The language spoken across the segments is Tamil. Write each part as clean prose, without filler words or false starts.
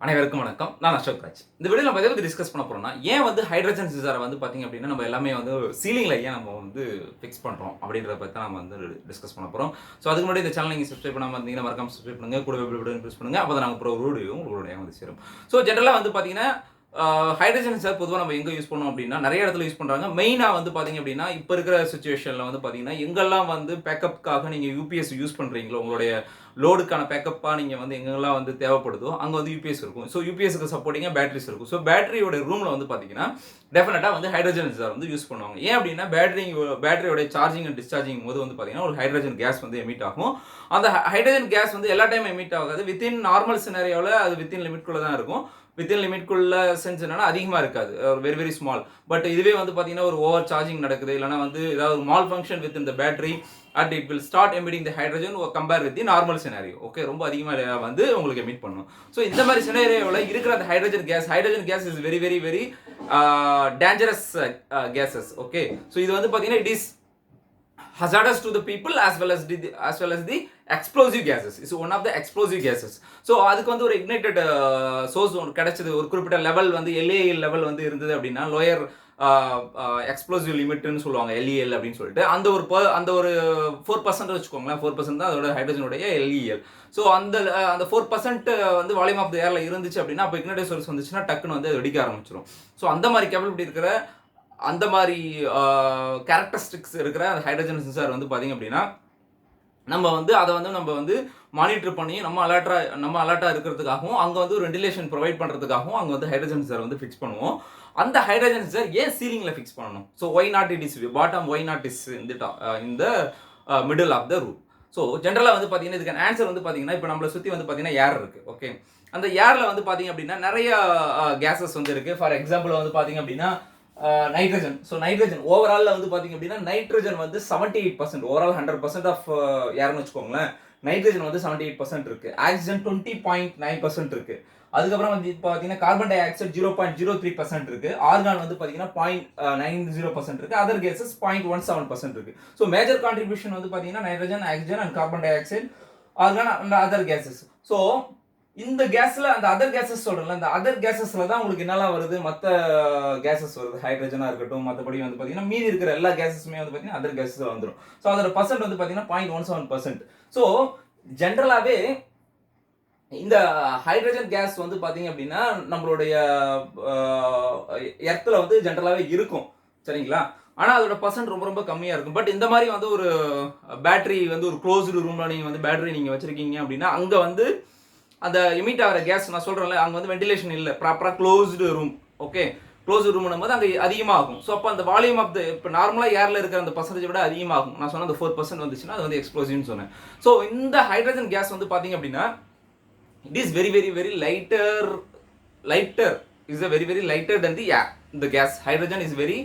அனைவருக்கும் வணக்கம். நான் அசோக் ராஜ். இந்த வீடியோல நம்ம எதை பத்தி டிஸ்கஸ் பண்ண போறோம்னா, ஏன் வந்து ஹைட்ரஜன் சென்சார வந்து பாத்தீங்க அப்படின்னா, நம்ம எல்லாமே வந்து சீலிங்ல ஏன் நம்ம வந்து ஃபிக்ஸ் பண்றோம் அப்படின்றத பத்தி தான் நம்ம வந்து டிஸ்கஸ் பண்ண போறோம். ஸோ அதுக்கு முன்னாடி இந்த சேனல் நீங்க சப்ஸ்கிரைப் பண்ணாம இருந்தீங்கன்னா மறக்காம சப்ஸ்கிரைப் பண்ணுங்க. கூடவே பெல் பட்டன் பிரஸ் பண்ணுங்க. அப்பதான் நாங்க போற ஒரு வீடியோ உங்களுடைய வந்து சேரும். ஸோ ஜெனரலா வந்து பாத்தீங்கன்னா, ஹைட்ரஜன் சென்சார் பொதுவா நம்ம எங்க யூஸ் பண்ணோம் அப்படின்னா, நிறைய இடத்துல யூஸ் பண்றாங்க. மெயினா வந்து பாத்தீங்க அப்படின்னா, இப்ப இருக்கிற சிச்சுவேஷன்ல வந்து பாத்தீங்கன்னா, எங்கெல்லாம் வந்து பேக்கப்காக நீங்க யூபிஎஸ் யூஸ் பண்றீங்களோ, உங்களுடைய லோடுக்கான பேக்கப்பா நீங்க வந்து எங்கெல்லாம் வந்து தேவைப்படுதோ அங்க வந்து யூபிஎஸ் இருக்கும். ஸோ யூபிஎஸ்க்கு சப்போர்ட்டிங்கா பேட்டரிஸ் இருக்கும். ஸோ பேட்டரியோட ரூம்ல வந்து பாத்தீங்கன்னா டெஃபினட்டா வந்து ஹைட்ரஜன் சென்சார் வந்து யூஸ் பண்ணுவாங்க. ஏன் அப்படின்னா பேட்டரியோட சார்ஜிங் அண்ட் டிஸ்சார்ஜிங் போது வந்து பாத்தீங்கன்னா ஒரு ஹைட்ரஜன் கேஸ் வந்து எமிட் ஆகும். அந்த ஹைட்ரஜன் கேஸ் வந்து எல்லா டைம் எமிட் ஆகாது. வித்தின் நார்மல் சினாரியோல அது வித்தின் லிமிட்குள்ள தான் இருக்கும். வித்தின் லிமிட்குள்ள சென்ஸ் என்னன்னா அதிகமா இருக்காது, வெரி வெரி ஸ்மால். பட் இதுவே வந்து பாத்தீங்கன்னா ஒரு ஓவர் சார்ஜிங் நடக்குது, இல்லைன்னா வந்து ஏதாவது ஒரு மால் ஃபங்க்ஷன் வித் இந்த battery and it will start emitting the hydrogen compare with the normal scenario. Okay, ரொம்ப அதிகமாக வந்து உங்களுக்கு எமிட் பண்ணும். ஸோ இந்த மாதிரி சினாரியோவில் இருக்கிற அந்த hydrogen case is very very very dangerous cases. Okay, so இது வந்து பார்த்தீங்கன்னா it is hazardous to the people as well as the explosive gases. It's one of the explosive gases. So அதுக்கு வந்து ஒரு ignited source ஒன்று கிடைச்சது. ஒரு குறிப்பிட்ட லெவல் வந்து LAL லெவல் வந்து இருந்தது அப்படின்னா லோயர் எக்ஸ்ப்ளோசிவ் லிமிட்னு சொல்லுவாங்க, LEL அப்படின்னு சொல்லிட்டு. அந்த ஒரு 4% வச்சுக்கோங்களேன். 4% தான் அதோட ஹைட்ரஜனுடைய LEL. ஸோ அந்த 4% வந்து வால்யூம் ஆஃப் த ஏர்ல இருந்துச்சு அப்படின்னா அப்போ இக்னைட்டட் சோர்ஸ் வந்துச்சுன்னா டக்குன்னு வந்து வெடிக்க ஆரம்பிச்சிடும். ஸோ அந்த மாதிரி கேப்பபிலிட்டி இருக்கிற அந்த மாதிரி கேரக்டரிஸ்டிக்ஸ் இருக்கிற அந்த ஹைட்ரஜன் சென்சார் வந்து பார்த்தீங்க அப்படின்னா நம்ம வந்து மானிட்டர் பண்ணி நம்ம அலர்ட்டா இருக்கிறதுக்காகவும் அங்கே வந்து ஒரு வெண்டிலேஷன் ப்ரொவைட் பண்ணுறதுக்காகவும் அங்கே வந்து ஹைட்ரஜன் சென்சார் வந்து ஃபிக்ஸ் பண்ணுவோம். அந்த ஹைட்ரஜன் சென்சார் ஏன் சீலிங்கில் ஃபிக்ஸ் பண்ணணும்? So why not it is bottom, why not is இந்த middle of the room. So ஜென்ரலாக வந்து பார்த்தீங்கன்னா இதுக்கான ஆன்சர் வந்து பார்த்தீங்கன்னா இப்போ நம்மளை சுற்றி வந்து பார்த்தீங்கன்னா ஏர் இருக்குது. ஓகே, அந்த ஏரில் வந்து பார்த்தீங்க அப்படின்னா நிறைய கேஸஸ் வந்து இருக்குது. ஃபார் எக்ஸாம்பிள் வந்து பார்த்தீங்க அப்படின்னா நைட்ரஜன். ஸோ நைட்ரஜன் ஓவரால் வந்து பார்த்தீங்க அப்படின்னா நைட்ரஜன் வந்து 78%, ஓவரால் 100% ஆஃப் ஏர்னு வச்சுக்கோங்களேன். நைட்ரஜன் வந்து 78% இருக்கு. ஆக்சிஜன் 20.9% இருக்கு. அதுக்கப்புறம் வந்து பார்த்தீங்கன்னா கார்பன் டை ஆக்சைடு 0.03% இருக்கு. ஆர்கான் வந்து பார்த்தீங்கன்னா 0.90% இருக்கு. அதர் கேசஸ் 0.17% இருக்கு. ஸோ மேஜர் கான்ட்ரிபியூஷன் வந்து பார்த்தீங்கன்னா nitrogen, oxygen and carbon di oxide, argon and other cases. So இந்த கேஸ்ல அந்த அதர் கேசஸ் சொல்றேன்ல, அந்த அதர் கேசஸ்ல தான் உங்களுக்கு என்னெல்லாம் வருது, மற்ற கேசஸ் வருது. ஹைட்ரஜனா இருக்கட்டும், மற்றபடி வந்து பார்த்தீங்கன்னா மீதி இருக்கிற எல்லா கேசஸுமே வந்து பார்த்தீங்கன்னா அதர் கேசஸ் வந்துடும். ஸோ அதோட பர்சன்ட் வந்து பார்த்தீங்கன்னா 0.17%. ஸோ ஜென்ரலாகவே இந்த ஹைட்ரஜன் கேஸ் வந்து பார்த்தீங்க அப்படின்னா நம்மளுடைய எர்த்தில் வந்து ஜென்ரலாகவே இருக்கும், சரிங்களா? ஆனால் அதோட பர்சன்ட் ரொம்ப ரொம்ப கம்மியாக இருக்கும். பட் இந்த மாதிரி வந்து ஒரு பேட்டரி வந்து ஒரு க்ளோஸ்டு ரூமில் நீங்கள் வந்து பேட்டரி நீங்கள் வச்சுருக்கீங்க அப்படின்னா அங்கே வந்து அந்த எமிட் ஆகிற கேஸ் நான் சொல்கிறேன்ல, அங்கே வந்து வெண்டிலேஷன் இல்லை, ப்ராப்பராக க்ளோஸ்டு ரூம். ஓகே, க்ளோஸ்டு ரூம்னும் போது அங்கே அதிகமாகும். ஸோ அப்போ அந்த வால்யூம் ஆஃப் த இப்போ நார்மலாக ஏரில் இருக்கிற அந்த பர்சன்டேஜ் விட அதிகமாகும். நான் சொன்ன அந்த 4% வந்துச்சுன்னா அது வந்து எக்ஸ்ப்ளோசிவ்னு சொன்னேன். ஸோ இந்த ஹைட்ரஜன் கேஸ் வந்து பார்த்தீங்க அப்படின்னா it is very very very lighter is very very lighter than the air. இந்த gas hydrogen is very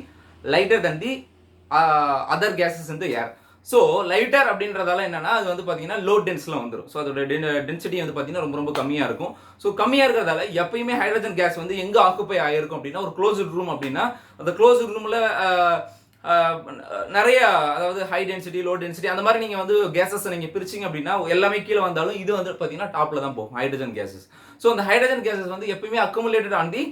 lighter than the other gases in the air. So lighter அப்படின்றதால என்னன்னா அது வந்து பார்த்தீங்கன்னா லோ டென்ஸில் வந்துடும். ஸோ அதோட டென்சிட்டி வந்து பார்த்தீங்கன்னா ரொம்ப ரொம்ப கம்மியாக இருக்கும். ஸோ கம்மியாக இருக்கிறதால எப்பயுமே ஹைட்ரஜன் கேஸ் வந்து எங்கே ஆக்குப்பை ஆகிருக்கும் அப்படின்னா ஒரு க்ளோஸ்டு ரூம் அப்படின்னா அந்த க்ளோஸ்டு ரூமில் நிறைய, அதாவது ஹை டென்சிட்டி, லோ டென்சிட்டி அந்த மாதிரி நீங்கள் வந்து கேஸஸ் நீங்கள் பிரிச்சிங்க அப்படின்னா எல்லாமே கீழே வந்தாலும் இது வந்து பார்த்தீங்கன்னா டாப்பில் தான் போகும் ஹைட்ரஜன் கேஸஸ். ஸோ அந்த ஹைட்ரஜன் கேஸஸ் வந்து எப்பயுமே accumulated on the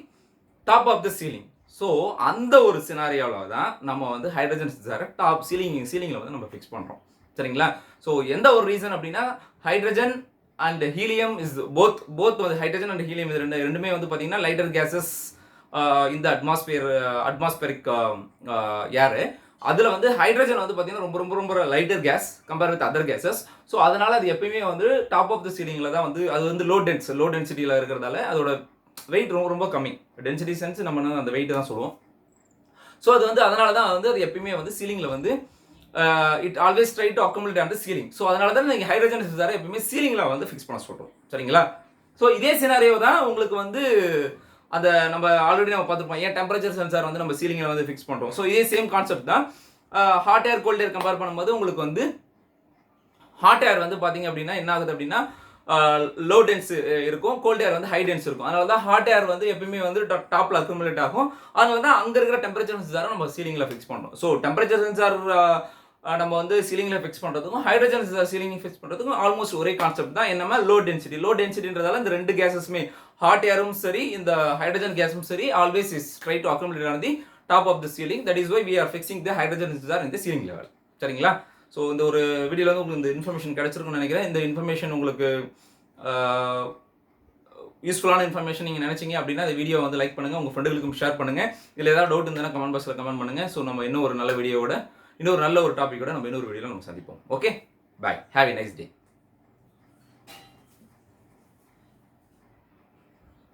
top of the ceiling. So அந்த ஒரு சினாரியோவில் தான் நம்ம வந்து ஹைட்ரஜன் சென்சாரை டாப் சீலிங்கில் வந்து நம்ம ஃபிக்ஸ் பண்ணுறோம், சரிங்களா? ஸோ எந்த ஒரு ரீசன் அப்படின்னா hydrogen and helium is both வந்து ஹைட்ரஜன் அண்ட் ஹீலியம் இது ரெண்டுமே வந்து பார்த்தீங்கன்னா லைட்டர் கேஸஸ் இந்த அட்மாஸ்பியரிக் ஏரு. அதில் வந்து ஹைட்ரஜன் வந்து பார்த்தீங்கன்னா ரொம்ப ரொம்ப ரொம்ப lighter gas compare with other gases. So அதனால் அது எப்பயுமே வந்து டாப் ஆஃப் த சீலிங்கில் தான் வந்து அது வந்து லோ டென்சிட்டியில் இருக்கிறதால அதோட வெயிட் ரொம்ப ரொம்ப கம்மி. டென்சிட்டி சென்ஸ் நம்ம அந்த வெயிட் தான் சொல்லுவோம். ஸோ அது வந்து அதனால தான் வந்து அது எப்பயுமே வந்து சீலிங்கில் வந்து it always try to accumulate on the ceiling. So அதனால தான் நீங்கள் ஹைட்ரஜன் சென்சாரை எப்பயுமே சீலிங்கில் வந்து ஃபிக்ஸ் பண்ண சொல்கிறோம், சரிங்களா? ஸோ இதே சினாரியோ தான் உங்களுக்கு வந்து அந்த நம்ம ஆல்ரெடி நம்ம பார்த்துருப்போம், ஏன் டெம்பரேச்சர் சென்சார் வந்து நம்ம சீலிங்கில் வந்து ஃபிக்ஸ் பண்ணுறோம். ஸோ இதே சேம் கான்செப்ட் தான். ஹாட் ஏர் கோல்ட் ஏர் கம்பேர் பண்ணும்போது உங்களுக்கு வந்து ஹாட் ஏர் வந்து பார்த்தீங்க அப்படின்னா என்ன ஆகுது அப்படின்னா லோ டென்ஸ் இருக்கும், கோல்ட் ஏர் வந்து ஹை டென்ஸ் இருக்கும். அதனால தான் ஹாட் ஏர் வந்து எப்பயுமே வந்து டாப்பில் அக்குமுலேட் ஆகும். அதனால தான் அங்கே இருக்கிற டெம்பரேச்சர் சென்சாரை நம்ம சீலிங்கில் ஃபிக்ஸ் பண்ணுறோம். ஸோ டெம்பரேச்சர் சென்சார் நம்ம வந்து சீலிங்கில் ஃபிக்ஸ் பண்ணுறதுக்கும் ஹைட்ரஜன் சென்சார் சீலிங் ஃபிக்ஸ் பண்ணுறதுக்கும் ஆல்மோஸ்ட் ஒரே கான்செப்ட் தான். என்னமா லோ டென்சிட்டின்றதால இந்த ரெண்டு கேஸஸுமே ஹாட் ஏரும் சரி இந்த ஹைட்ரஜன் கேஸும் சரி always is try to accumulate on the top of the ceiling. That is why we are fixing the hydrogen sensor in the ceiling level. சரிங்களா? ஸோ இந்த ஒரு வீடியோவில் வந்து உங்களுக்கு இந்த இன்ஃபர்மேஷன் கிடைச்சிருக்குன்னு நினைக்கிறேன். இந்த இன்ஃபர்மேஷன் உங்களுக்கு யூஸ்ஃபுல்லான இன்ஃபர்மேஷன் நீங்கள் நினைச்சீங்க அப்படின்னா இந்த வீடியோ வந்து லைக் பண்ணுங்கள், உங்கள் ஃப்ரெண்டுகளுக்கும் ஷேர் பண்ணுங்கள். இல்லை ஏதாவது டவுட் இருந்தால் கமெண்ட் பாக்ஸில் கமெண்ட் பண்ணுங்கள். ஸோ நம்ம இன்னும் ஒரு நல்ல வீடியோவோட இன்னொரு நல்ல ஒரு டாப்பிக்கோட நம்ம இன்னொரு வீடியோவில் நம்ம சந்திப்போம். Okay, bye, have a nice day.